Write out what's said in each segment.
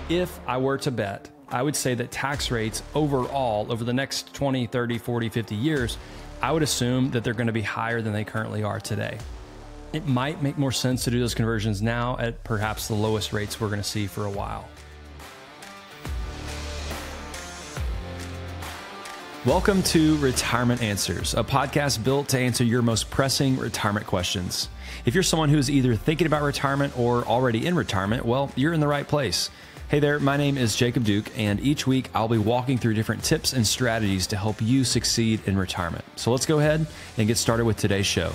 If I were to bet, I would say that tax rates overall over the next 20, 30, 40, 50 years, I would assume that they're going to be higher than they currently are today. It might make more sense to do those conversions now at perhaps the lowest rates we're going to see for a while. Welcome to Retirement Answers, a podcast built to answer your most pressing retirement questions. If you're someone who's either thinking about retirement or already in retirement, well, you're in the right place. Hey there, my name is Jacob Duke, and each week I'll be walking through different tips and strategies to help you succeed in retirement. So let's go ahead and get started with today's show.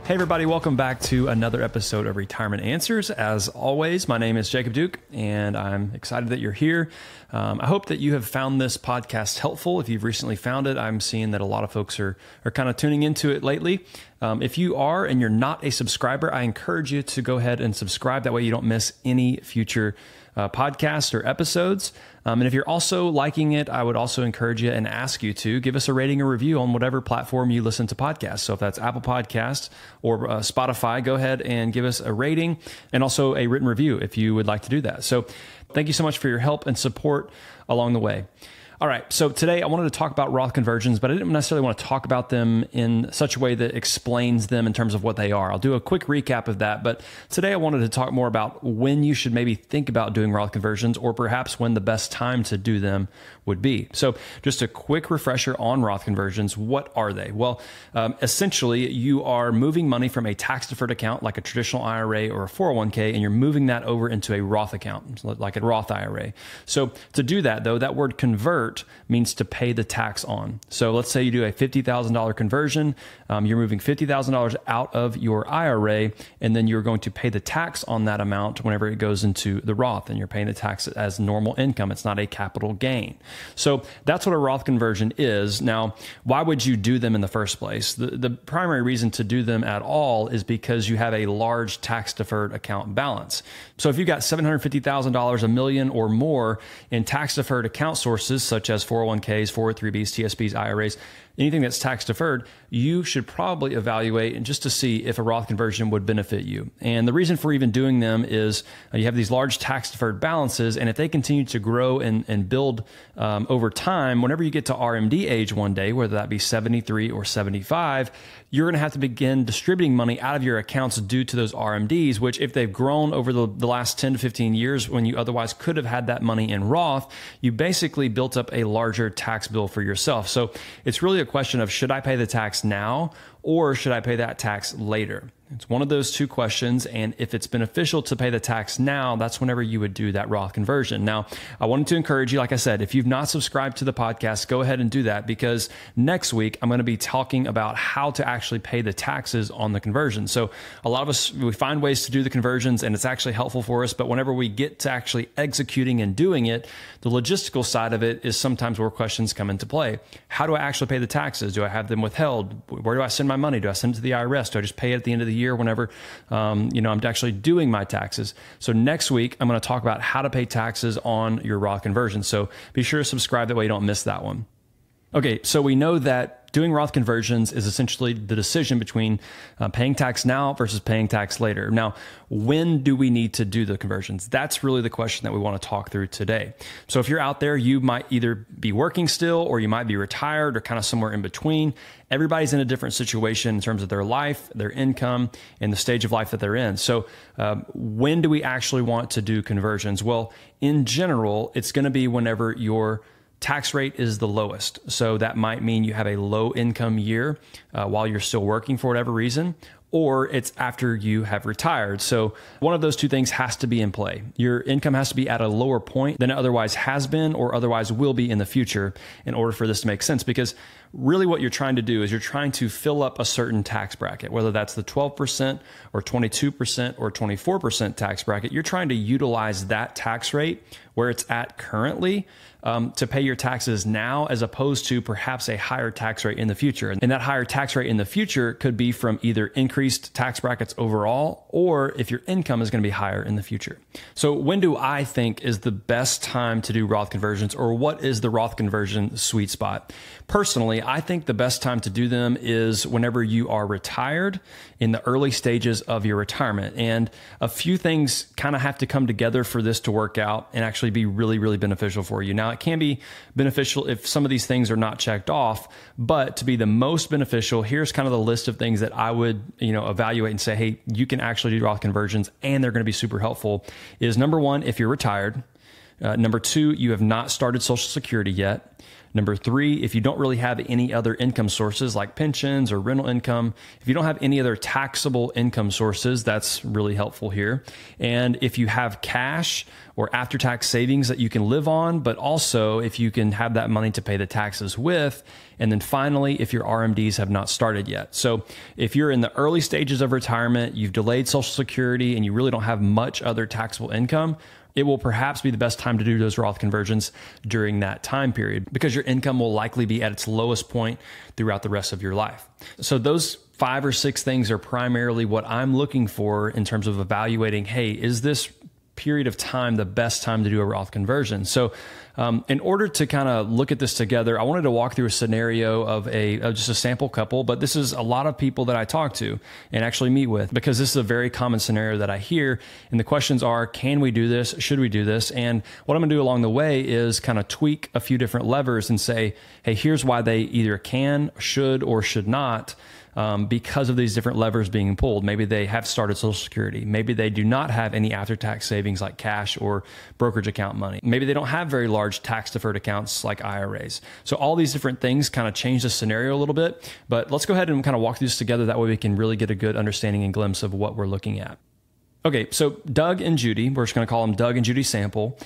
Hey everybody, welcome back to another episode of Retirement Answers. As always, my name is Jacob Duke, and I'm excited that you're here. I hope that you have found this podcast helpful. If you've recently found it, I'm seeing that a lot of folks are kind of tuning into it lately. If you are and you're not a subscriber, I encourage you to go ahead and subscribe. That way you don't miss any future podcasts or episodes. And if you're also liking it, I would also encourage you and ask you to give us a rating or review on whatever platform you listen to podcasts. So if that's Apple Podcasts or Spotify, go ahead and give us a rating and also a written review if you would like to do that. So thank you so much for your help and support along the way. All right, so today I wanted to talk about Roth conversions, but I didn't necessarily want to talk about them in such a way that explains them in terms of what they are. I'll do a quick recap of that, but today I wanted to talk more about when you should maybe think about doing Roth conversions, or perhaps when the best time to do them would be. So just a quick refresher on Roth conversions. What are they? Well, essentially you are moving money from a tax-deferred account like a traditional IRA or a 401k, and you're moving that over into a Roth account like a Roth IRA. So to do that though, that word convert means to pay the tax on. So let's say you do a $50,000 conversion. You're moving $50,000 out of your IRA, and then you're going to pay the tax on that amount whenever it goes into the Roth, and you're paying the tax as normal income. It's not a capital gain. So that's what a Roth conversion is. Now, why would you do them in the first place? The primary reason to do them at all is because you have a large tax-deferred account balance. So if you've got $750,000, $1 million or more in tax-deferred account sources, such as 401ks, 403bs, TSPs, IRAs, anything that's tax deferred, you should probably evaluate and just to see if a Roth conversion would benefit you. And the reason for even doing them is you have these large tax deferred balances, and if they continue to grow and build over time, whenever you get to RMD age one day, whether that be 73 or 75, you're going to have to begin distributing money out of your accounts due to those RMDs, which if they've grown over the last 10 to 15 years when you otherwise could have had that money in Roth, you basically built up a larger tax bill for yourself. So it's really a question of, should I pay the tax now or should I pay that tax later? It's one of those two questions, and if it's beneficial to pay the tax now, that's whenever you would do that Roth conversion. Now, I wanted to encourage you, like I said, if you've not subscribed to the podcast, go ahead and do that, because next week I'm going to be talking about how to actually pay the taxes on the conversion. So a lot of us, we find ways to do the conversions and it's actually helpful for us, but whenever we get to actually executing and doing it, the logistical side of it is sometimes where questions come into play. How do I actually pay the taxes? Do I have them withheld? Where do I send my money? Do I send it to the IRS? Do I just pay it at the end of the year whenever I'm actually doing my taxes? So next week, I'm going to talk about how to pay taxes on your Roth conversion. So be sure to subscribe, that way you don't miss that one. Okay, so we know that doing Roth conversions is essentially the decision between paying tax now versus paying tax later. Now, when do we need to do the conversions? That's really the question that we want to talk through today. So if you're out there, you might either be working still or you might be retired or kind of somewhere in between. Everybody's in a different situation in terms of their life, their income, and the stage of life that they're in. So when do we actually want to do conversions? Well, in general, it's going to be whenever your tax rate is the lowest. So that might mean you have a low income year while you're still working for whatever reason, or it's after you have retired. So one of those two things has to be in play. Your income has to be at a lower point than it otherwise has been or otherwise will be in the future in order for this to make sense. Because really what you're trying to do is you're trying to fill up a certain tax bracket, whether that's the 12% or 22% or 24% tax bracket. You're trying to utilize that tax rate where it's at currently to pay your taxes now, as opposed to perhaps a higher tax rate in the future. And that higher tax rate in the future could be from either increased increased tax brackets overall, or if your income is going to be higher in the future. So when do I think is the best time to do Roth conversions, or what is the Roth conversion sweet spot? Personally, I think the best time to do them is whenever you are retired, in the early stages of your retirement. And a few things kind of have to come together for this to work out and actually be really, really beneficial for you. Now, it can be beneficial if some of these things are not checked off, but to be the most beneficial, here's kind of the list of things that I would, evaluate and say, hey, you can actually do Roth conversions and they're going to be super helpful. Is number one, if you're retired. Number two, you have not started Social Security yet. Number three, if you don't really have any other income sources like pensions or rental income, if you don't have any other taxable income sources, that's really helpful here. And if you have cash or after-tax savings that you can live on, but also if you can have that money to pay the taxes with. And then finally, if your RMDs have not started yet. So if you're in the early stages of retirement, you've delayed Social Security, and you really don't have much other taxable income, it will perhaps be the best time to do those Roth conversions during that time period, because your income will likely be at its lowest point throughout the rest of your life. So those 5 or 6 things are primarily what I'm looking for in terms of evaluating, hey, is this period of time the best time to do a Roth conversion? So in order to kind of look at this together, I wanted to walk through a scenario of just a sample couple, but this is a lot of people that I talk to and actually meet with, because this is a very common scenario that I hear. And the questions are, can we do this? Should we do this? And what I'm going to do along the way is kind of tweak a few different levers and say, hey, here's why they either can, should, or should not. Because of these different levers being pulled. Maybe they have started Social Security. Maybe they do not have any after-tax savings like cash or brokerage account money. Maybe they don't have very large tax-deferred accounts like IRAs. So all these different things kind of change the scenario a little bit. But let's go ahead and kind of walk through this together. That way we can really get a good understanding and glimpse of what we're looking at. Okay, so Doug and Judy, we're just going to call them Doug and Judy Sample.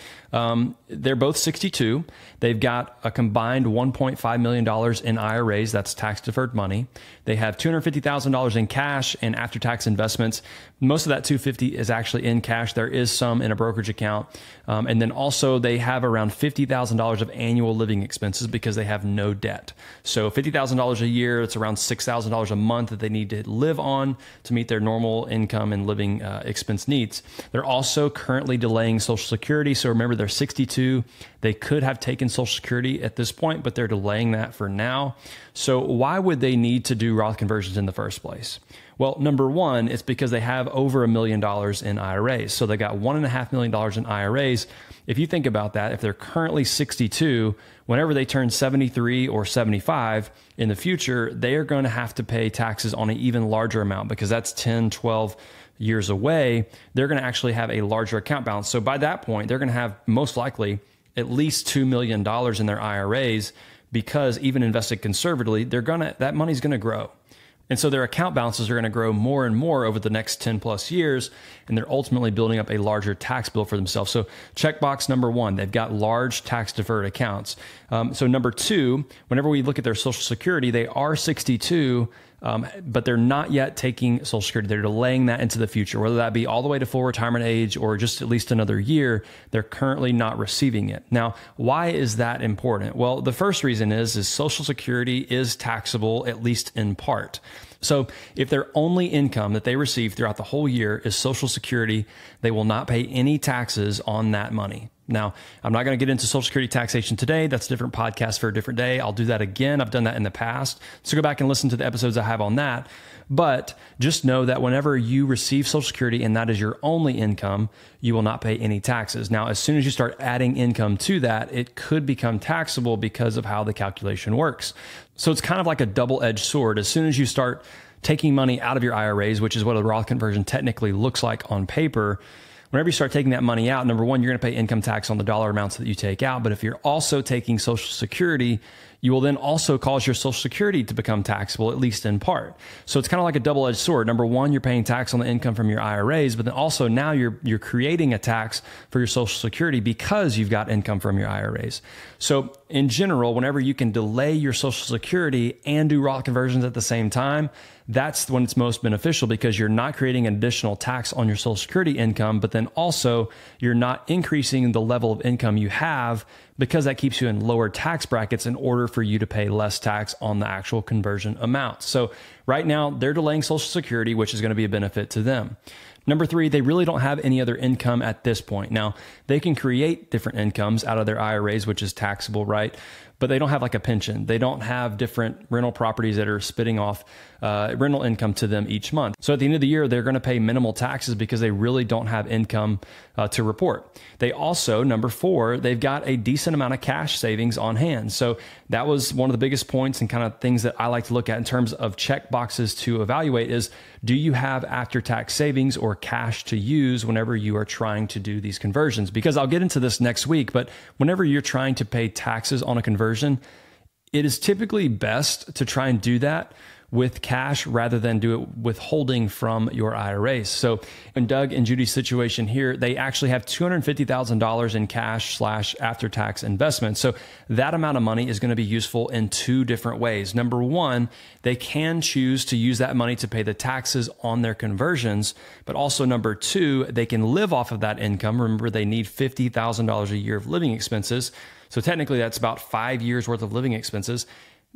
They're both 62. They've got a combined $1.5 million in IRAs. That's tax-deferred money. They have $250,000 in cash and after-tax investments. Most of that $250,000 is actually in cash. There is some in a brokerage account. And then also they have around $50,000 of annual living expenses because they have no debt. So $50,000 a year, it's around $6,000 a month that they need to live on to meet their normal income and living expense needs. They're also currently delaying Social Security. So remember, they're 62. They could have taken Social Security at this point, but they're delaying that for now. So why would they need to do Roth conversions in the first place? Well, number one, it's because they have over $1 million in IRAs. So they got $1.5 million in IRAs. If you think about that, if they're currently 62, whenever they turn 73 or 75 in the future, they are going to have to pay taxes on an even larger amount, because that's 10, 12 years away. They're going to actually have a larger account balance. So by that point, they're going to have most likely at least $2 million in their IRAs, because even invested conservatively, that money's going to grow. And so their account balances are going to grow more and more over the next 10 plus years, and they're ultimately building up a larger tax bill for themselves. So checkbox number one, they've got large tax deferred accounts. So number two, whenever we look at their Social Security, they are 62, but they're not yet taking Social Security. They're delaying that into the future, whether that be all the way to full retirement age or just at least another year. They're currently not receiving it. Now, why is that important? Well, the first reason is Social Security is taxable, at least in part. So if their only income that they receive throughout the whole year is Social Security, they will not pay any taxes on that money. Now, I'm not going to get into Social Security taxation today. That's a different podcast for a different day. I'll do that again. I've done that in the past. So go back and listen to the episodes I have on that. But just know that whenever you receive Social Security and that is your only income, you will not pay any taxes. Now, as soon as you start adding income to that, it could become taxable because of how the calculation works. So it's kind of like a double-edged sword. As soon as you start taking money out of your IRAs, which is what a Roth conversion technically looks like on paper, whenever you start taking that money out, number one, you're going to pay income tax on the dollar amounts that you take out. But if you're also taking Social Security, you will then also cause your Social Security to become taxable, at least in part. So it's kind of like a double-edged sword. Number one, you're paying tax on the income from your IRAs, but then also now you're creating a tax for your Social Security because you've got income from your IRAs. So in general, whenever you can delay your Social Security and do Roth conversions at the same time, that's when it's most beneficial, because you're not creating an additional tax on your Social Security income, but then also you're not increasing the level of income you have because that keeps you in lower tax brackets in order for you to pay less tax on the actual conversion amount. So right now, they're delaying Social Security, which is going to be a benefit to them. Number three, they really don't have any other income at this point. Now, they can create different incomes out of their IRAs, which is taxable, right? But they don't have like a pension. They don't have different rental properties that are spitting off rental income to them each month. So at the end of the year, they're going to pay minimal taxes because they really don't have income to report. They also, number four, they've got a decent amount of cash savings on hand. So that was one of the biggest points and kind of things that I like to look at in terms of check boxes to evaluate is, do you have after-tax savings or cash to use whenever you are trying to do these conversions? Because I'll get into this next week, but whenever you're trying to pay taxes on a conversion, it is typically best to try and do that with cash rather than do it withholding from your IRAs. So in Doug and Judy's situation here, they actually have $250,000 in cash / after-tax investments. So that amount of money is going to be useful in two different ways. Number one, they can choose to use that money to pay the taxes on their conversions. But also number two, they can live off of that income. Remember, they need $50,000 a year of living expenses. So technically that's about 5 years worth of living expenses.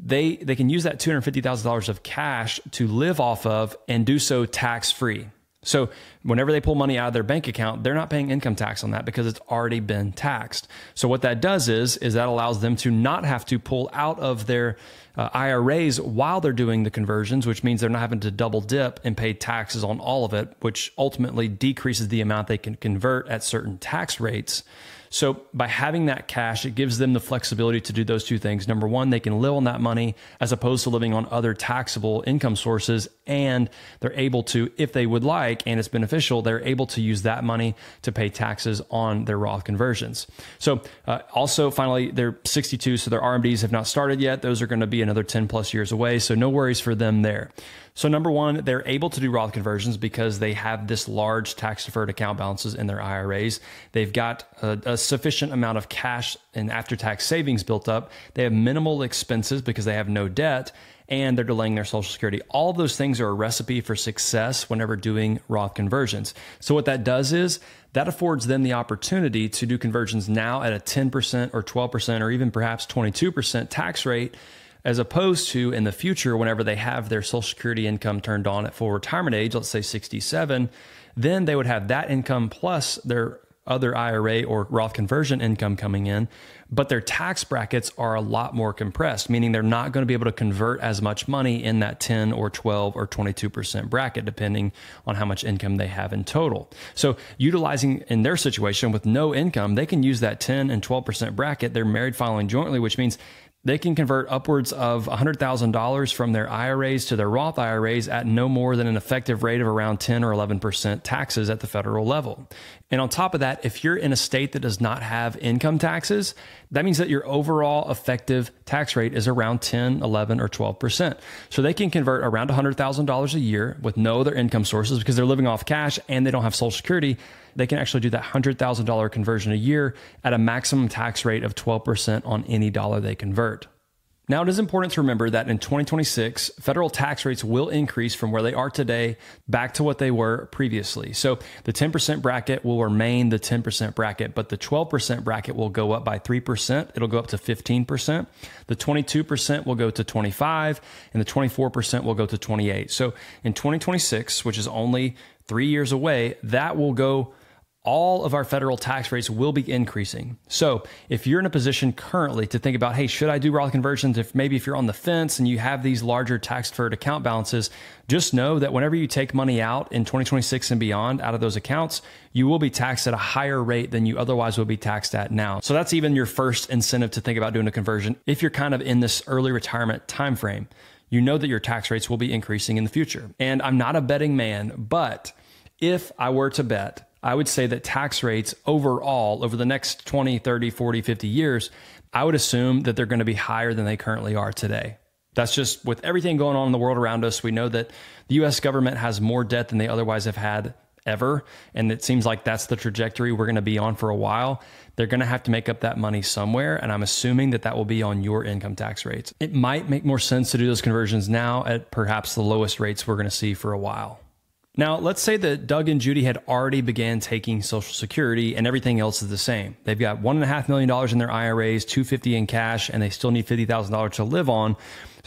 They can use that $250,000 of cash to live off of and do so tax-free. So whenever they pull money out of their bank account, they're not paying income tax on that because it's already been taxed. So what that does is that allows them to not have to pull out of their IRAs while they're doing the conversions, which means they're not having to double dip and pay taxes on all of it, which ultimately decreases the amount they can convert at certain tax rates. So by having that cash, it gives them the flexibility to do those two things. Number one, they can live on that money as opposed to living on other taxable income sources. And they're able to, if they would like, and it's beneficial, they're able to use that money to pay taxes on their Roth conversions. So also, finally, they're 62, so their RMDs have not started yet. Those are going to be another 10 plus years away. So no worries for them there. So number one, they're able to do Roth conversions because they have this large tax-deferred account balances in their IRAs. They've got a sufficient amount of cash and after-tax savings built up. They have minimal expenses because they have no debt, and they're delaying their Social Security. All of those things are a recipe for success whenever doing Roth conversions. So what that does is that affords them the opportunity to do conversions now at a 10% or 12% or even perhaps 22% tax rate, as opposed to in the future, whenever they have their Social Security income turned on at full retirement age, let's say 67, then they would have that income plus their other IRA or Roth conversion income coming in, but their tax brackets are a lot more compressed, meaning they're not going to be able to convert as much money in that 10 or 12 or 22% bracket, depending on how much income they have in total. So utilizing in their situation with no income, they can use that 10 and 12% bracket. They're married filing jointly, which means they can convert upwards of $100,000 from their IRAs to their Roth IRAs at no more than an effective rate of around 10 or 11% taxes at the federal level. And on top of that, if you're in a state that does not have income taxes, that means that your overall effective tax rate is around 10, 11, or 12%. So they can convert around $100,000 a year with no other income sources because they're living off cash and they don't have Social Security. They can actually do that $100,000 conversion a year at a maximum tax rate of 12% on any dollar they convert. Now, it is important to remember that in 2026, federal tax rates will increase from where they are today back to what they were previously. So the 10% bracket will remain the 10% bracket, but the 12% bracket will go up by 3%. It'll go up to 15%. The 22% will go to 25%, and the 24% will go to 28%. So in 2026, which is only 3 years away, that will go all of our federal tax rates will be increasing. So if you're in a position currently to think about, hey, should I do Roth conversions? If you're on the fence and you have these larger tax-deferred account balances, just know that whenever you take money out in 2026 and beyond out of those accounts, you will be taxed at a higher rate than you otherwise would be taxed at now. So that's even your first incentive to think about doing a conversion. If you're kind of in this early retirement timeframe, you know that your tax rates will be increasing in the future. And I'm not a betting man, but if I were to bet, I would say that tax rates overall over the next 20, 30, 40, 50 years, I would assume that they're going to be higher than they currently are today. That's just with everything going on in the world around us. We know that the US government has more debt than they otherwise have had ever. And it seems like that's the trajectory we're going to be on for a while. They're going to have to make up that money somewhere. And I'm assuming that that will be on your income tax rates. It might make more sense to do those conversions now at perhaps the lowest rates we're going to see for a while. Now, let's say that Doug and Judy had already began taking Social Security and everything else is the same. They've got $1.5 million in their IRAs, $250 in cash, and they still need $50,000 to live on.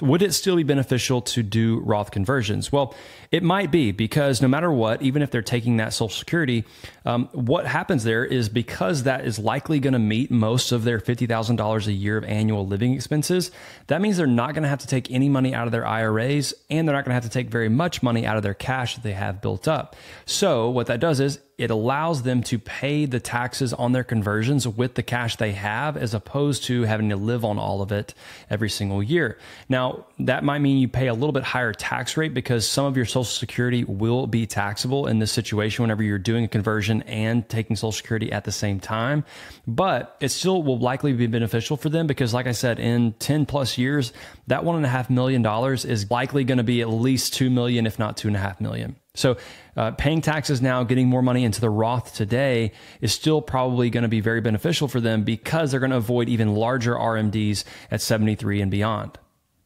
Would it still be beneficial to do Roth conversions? Well, it might be, because no matter what, even if they're taking that Social Security, what happens there is, because that is likely going to meet most of their $50,000 a year of annual living expenses, that means they're not going to have to take any money out of their IRAs, and they're not going to have to take very much money out of their cash that they have built up. So what that does is it allows them to pay the taxes on their conversions with the cash they have, as opposed to having to live on all of it every single year. Now, that might mean you pay a little bit higher tax rate, because some of your Social Security will be taxable in this situation whenever you're doing a conversion and taking Social Security at the same time. But it still will likely be beneficial for them, because like I said, in 10 plus years, that $1.5 million is likely going to be at least $2 million, if not $2.5 million. So paying taxes now, getting more money into the Roth today is still probably going to be very beneficial for them, because they're going to avoid even larger RMDs at 73 and beyond.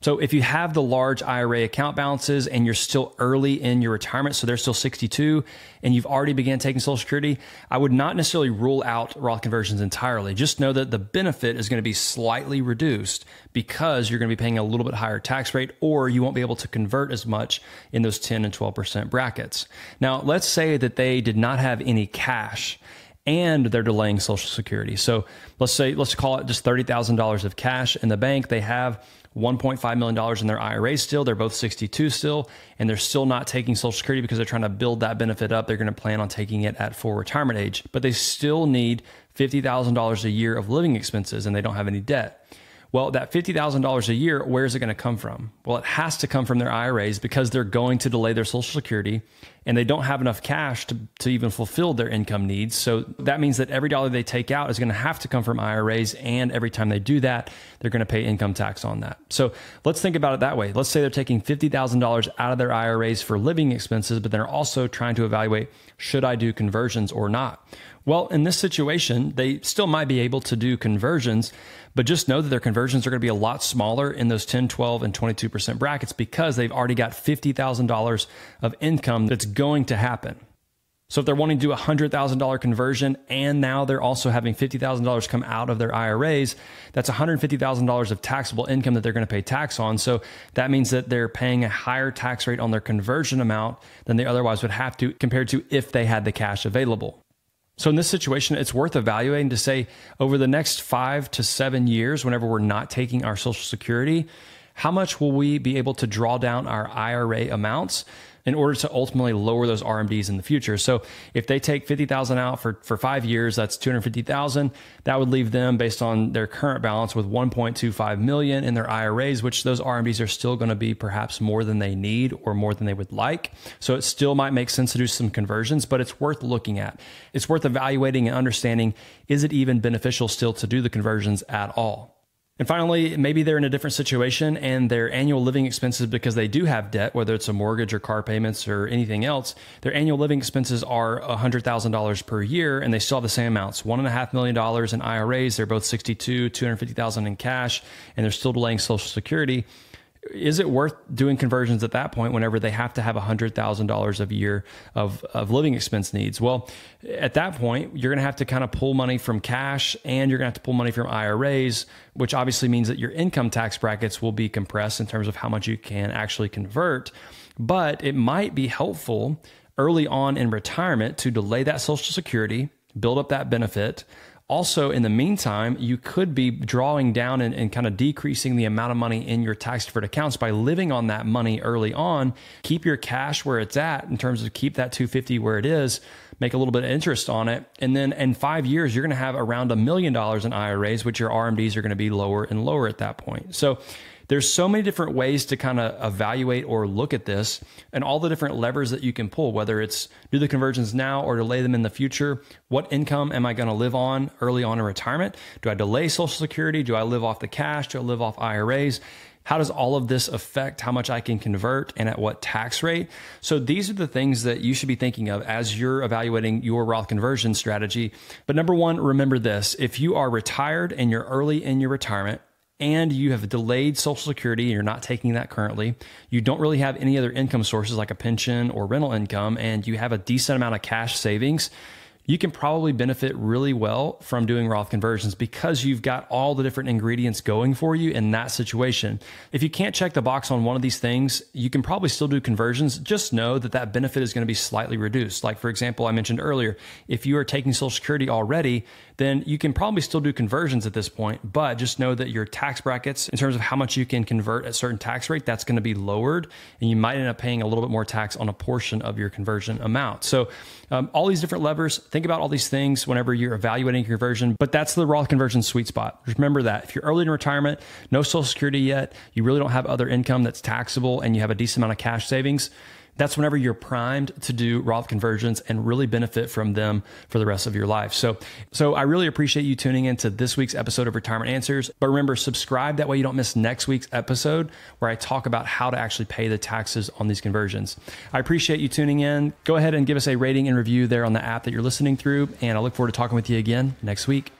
So if you have the large IRA account balances and you're still early in your retirement, so they're still 62 and you've already began taking Social Security, I would not necessarily rule out Roth conversions entirely. Just know that the benefit is going to be slightly reduced, because you're going to be paying a little bit higher tax rate, or you won't be able to convert as much in those 10 and 12% brackets. Now, let's say that they did not have any cash and they're delaying Social Security. So let's call it just $30,000 of cash in the bank. They have $1.5 million in their IRA still. They're both 62 still, and they're still not taking Social Security because they're trying to build that benefit up. They're going to plan on taking it at full retirement age, but they still need $50,000 a year of living expenses, and they don't have any debt. Well, that $50,000 a year, where is it going to come from? Well, it has to come from their IRAs, because they're going to delay their Social Security, and they don't have enough cash to even fulfill their income needs. So that means that every dollar they take out is going to have to come from IRAs, and every time they do that, they're going to pay income tax on that. So let's think about it that way. Let's say they're taking $50,000 out of their IRAs for living expenses, but they're also trying to evaluate, should I do conversions or not? Well, in this situation, they still might be able to do conversions, but just know that their conversions are going to be a lot smaller in those 10, 12, and 22% brackets, because they've already got $50,000 of income that's going to happen. So if they're wanting to do a $100,000 conversion, and now they're also having $50,000 come out of their IRAs, that's $150,000 of taxable income that they're going to pay tax on. So that means that they're paying a higher tax rate on their conversion amount than they otherwise would have to, compared to if they had the cash available. So in this situation, it's worth evaluating to say, over the next 5 to 7 years, whenever we're not taking our Social Security, how much will we be able to draw down our IRA amounts in order to ultimately lower those RMDs in the future? So if they take $50,000 out for 5 years, that's $250,000. That would leave them, based on their current balance, with $1.25 million in their IRAs, which those RMDs are still going to be perhaps more than they need or more than they would like. So it still might make sense to do some conversions, but it's worth looking at. It's worth evaluating and understanding, is it even beneficial still to do the conversions at all? And finally, maybe they're in a different situation, and their annual living expenses, because they do have debt, whether it's a mortgage or car payments or anything else, their annual living expenses are $100,000 per year, and they still have the same amounts, $1.5 million in IRAs. They're both 62, $250,000 in cash, and they're still delaying Social Security. Is it worth doing conversions at that point, whenever they have to have $100,000 a year of living expense needs? Well, at that point, you're going to have to kind of pull money from cash, and you're going to have to pull money from IRAs, which obviously means that your income tax brackets will be compressed in terms of how much you can actually convert. But it might be helpful early on in retirement to delay that Social Security, build up that benefit. Also, in the meantime, you could be drawing down and kind of decreasing the amount of money in your tax-deferred accounts by living on that money early on. Keep your cash where it's at, in terms of keep that $250 where it is, make a little bit of interest on it. And then in 5 years, you're going to have around $1 million in IRAs, which your RMDs are going to be lower and lower at that point. So there's so many different ways to kind of evaluate or look at this, and all the different levers that you can pull, whether it's do the conversions now or delay them in the future. What income am I going to live on early on in retirement? Do I delay Social Security? Do I live off the cash? Do I live off IRAs? How does all of this affect how much I can convert and at what tax rate? So these are the things that you should be thinking of as you're evaluating your Roth conversion strategy. But number one, remember this: if you are retired and you're early in your retirement, and you have delayed Social Security and you're not taking that currently, you don't really have any other income sources like a pension or rental income, and you have a decent amount of cash savings, you can probably benefit really well from doing Roth conversions because you've got all the different ingredients going for you in that situation. If you can't check the box on one of these things, you can probably still do conversions. Just know that that benefit is going to be slightly reduced. Like, for example, I mentioned earlier, if you are taking Social Security already, then you can probably still do conversions at this point, but just know that your tax brackets, in terms of how much you can convert at a certain tax rate, that's going to be lowered, and you might end up paying a little bit more tax on a portion of your conversion amount. So all these different levers, think about all these things whenever you're evaluating your conversion, but that's the Roth Conversion Sweet Spot. Remember that if you're early in retirement, no Social Security yet, you really don't have other income that's taxable, and you have a decent amount of cash savings, that's whenever you're primed to do Roth conversions and really benefit from them for the rest of your life. So I really appreciate you tuning into this week's episode of Retirement Answers. But remember, subscribe. That way you don't miss next week's episode where I talk about how to actually pay the taxes on these conversions. I appreciate you tuning in. Go ahead and give us a rating and review there on the app that you're listening through. And I look forward to talking with you again next week.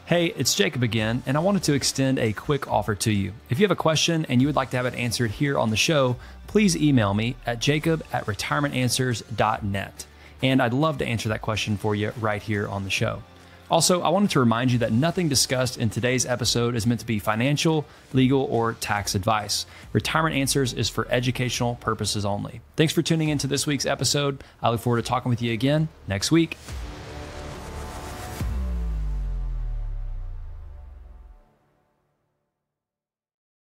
Hey, it's Jacob again, and I wanted to extend a quick offer to you. If you have a question and you would like to have it answered here on the show, please email me at jacob@retirementanswers.net, and I'd love to answer that question for you right here on the show. Also, I wanted to remind you that nothing discussed in today's episode is meant to be financial, legal, or tax advice. Retirement Answers is for educational purposes only. Thanks for tuning into this week's episode. I look forward to talking with you again next week.